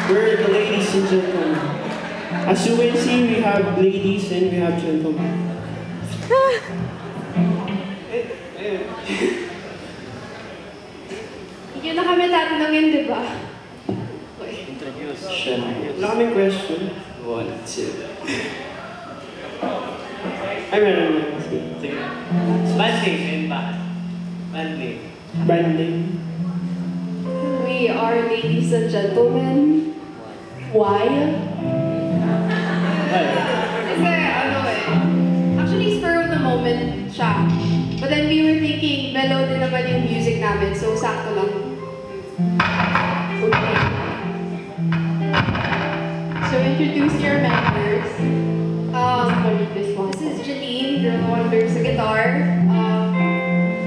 We're the ladies and gentlemen. As you can see, we have ladies and we have gentlemen. Hindi na kami tatanungin, di ba? Introduce. Wala kaming question. 1, 2. Ay, meron. Sige. Band name, yun ba? Band name. Band name. We are ladies and gentlemen. Why? Kasi ano actually spur of the moment siya. But then we were thinking, mellow din naman yung music namin, so sakto lang. Okay. So introduce your members. This is Janine, girl wonder sa guitar.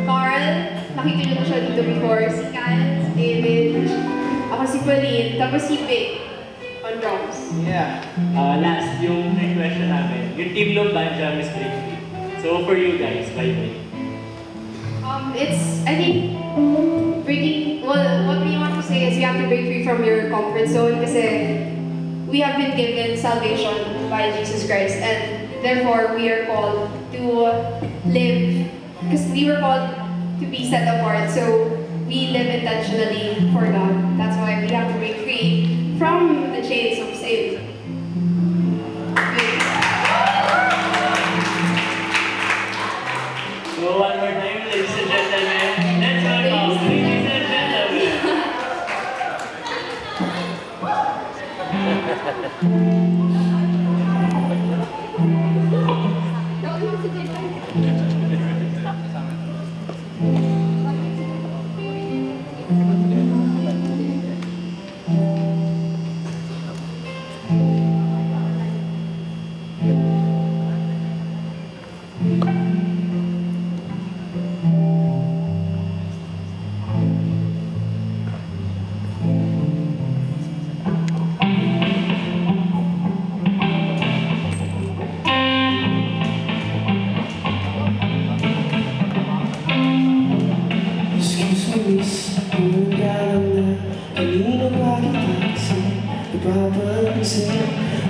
Carl, nakita niyo na siya dito before. Si Kyle, si David, ako si Pauline, tapos si Vic on drums. Yeah. Last, yung question namin. Yung team ng band jam is break free. So for you guys, by the way. It's, I think, what we want to say is you have to break free from your comfort zone kasi we have been given salvation by Jesus Christ and therefore we are called to live, because we were called to be set apart, so we live intentionally for God. That's why we have to break free from the chains of sin. So one more time, ladies and gentlemen. Let's welcome, ladies and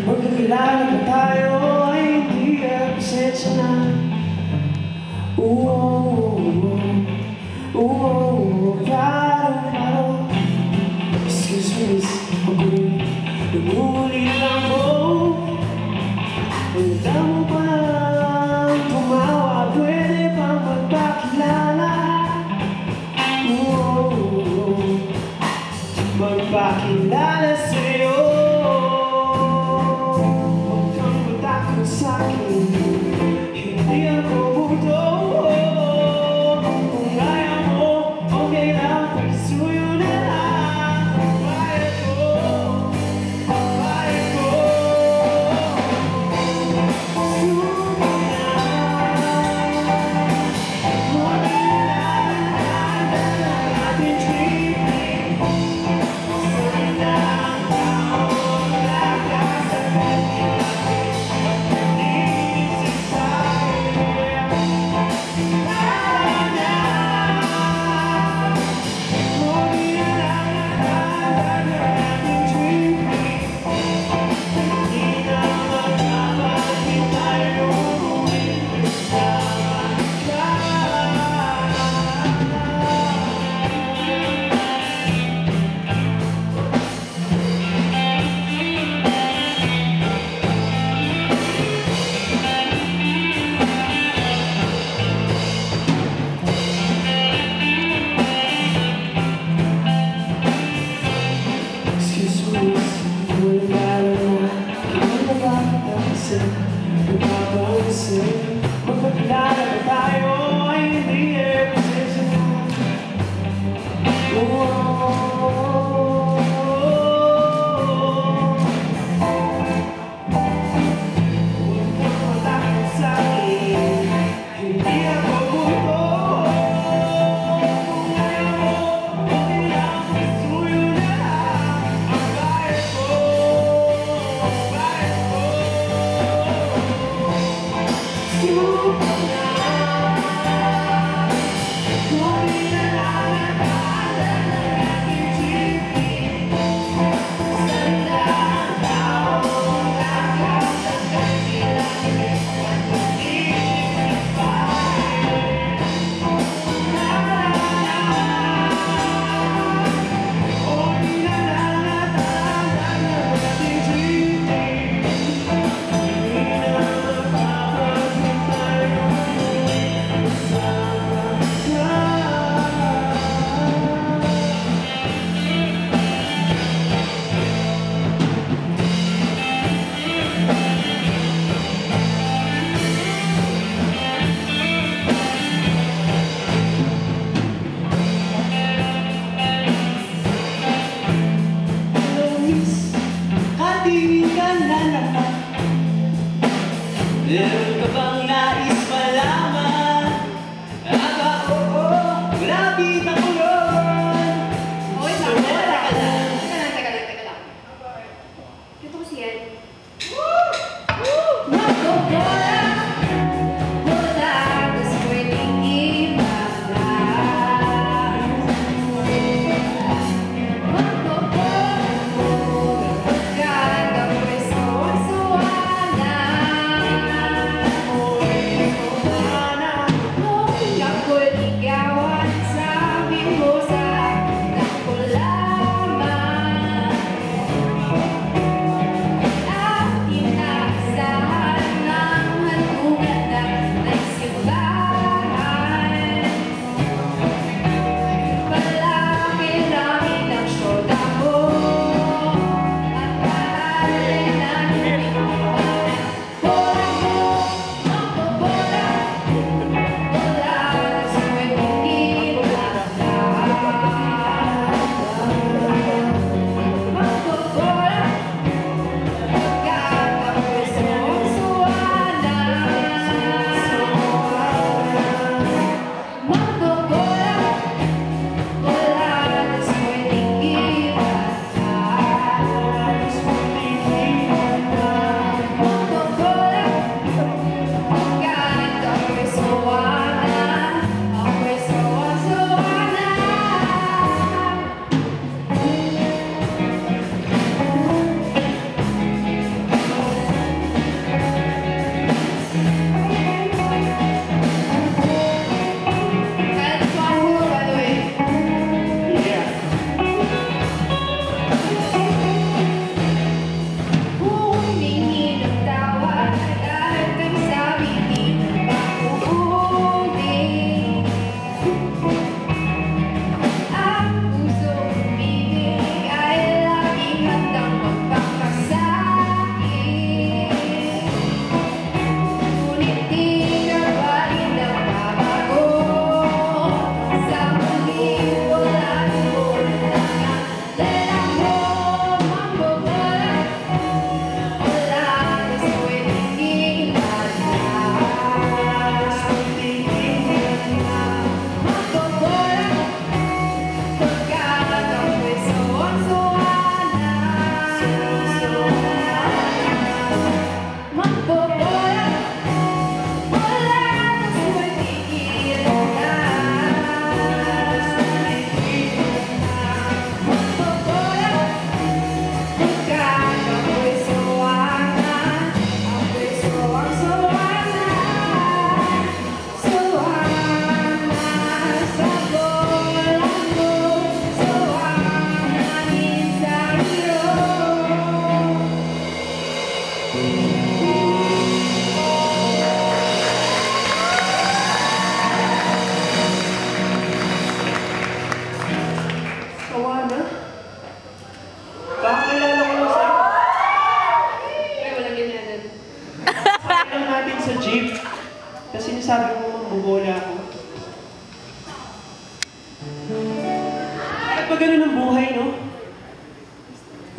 Magkakilala pa tayo ay hindi pasensya na. Paro. Excuse me, miss, ako'y namuli lang mo. Pagkita mo pa lang tumawa, pwede pang magpakilala. Magpakilala sa'yo. Hindi ako buto. Kung ayaw mo, okay lang, pagsuyo na lang. Bayad ko. Suyo na. Wala na natin dreaming. Sana lang ako, wala ka sa kanya.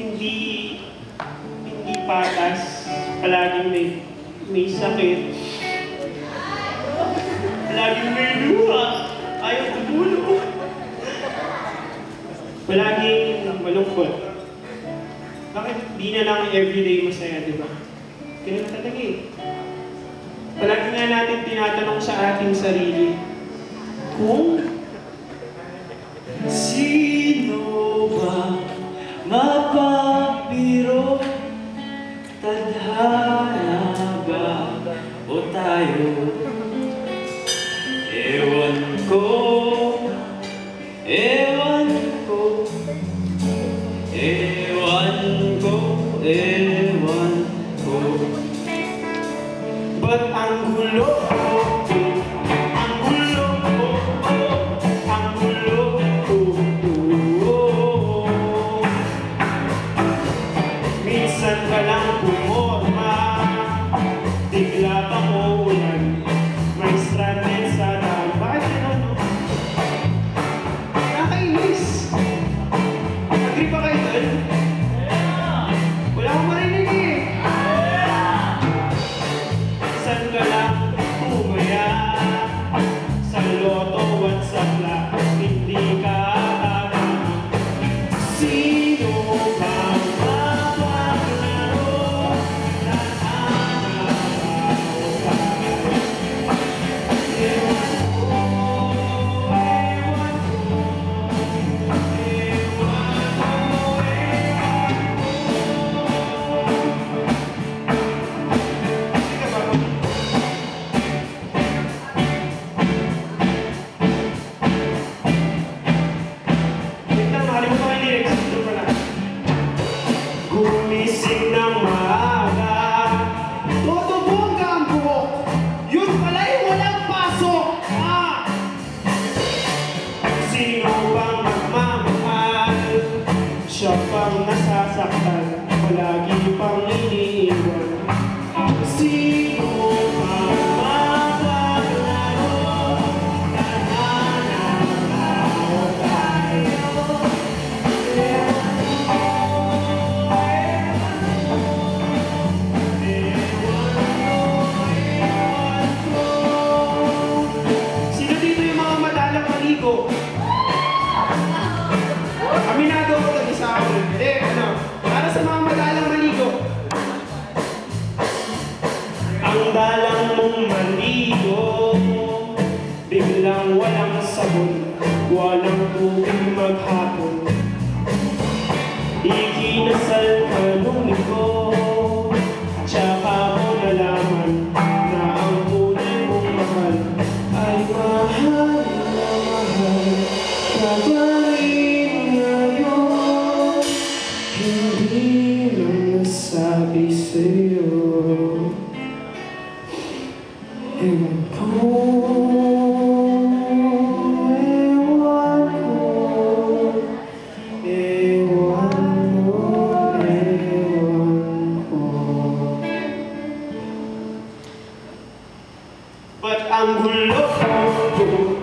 hindi patas, palaging may sakit, palaging may luha, ayaw tumulong, palaging malungkot. Bakit di na lang everyday masaya, di ba? Ganun talaga eh. Palagi nga natin tinatanong sa ating sarili, kung Sino ba mapapiro? Tadhana ba o tayo? Ewan ko, ewan ko, ewan ko, ewan ko. ba't ang gulo ko? Ang gulo ko, ang gulo ko. Minsan ka lang pumorma, bigla pang uulan, may stranded sa daan. Bakit ganun, no? Nakakainis. Agree pa kayo doon? Wala akong marinig eh. Minsan ka lang umaya, sa loto at sa black, hindi ka tama. Sino bang mapaglaro? Tadhana o tayo? Ewan ko, ewan ko, ewan ko, ewan ko. Gumising ng maaga, todo bongga ang buhok, yun pala'y walang pasok. Sino bang magmamahal, siya pang nasasaktan, palagi pang iniiwan. Sino bang mapaglaro? Tadhana o tayo? Sino dito yung mga madalang maligo? Aminado ko ito sa akin. Para sa mga madalang maligo. Ang dalang mong maligo, biglang walang sabon, walang tubig maghapon. Ikinasal ka nung linggo, tsaka mo nalaman na ang tunay mong mahal ay mahal na mahal ka pa rin ngayon. Hindi lang nasabi sa'yo, ewan ko, ewan ko, ewan mo, ewan ko. Ba't ang gulo ko?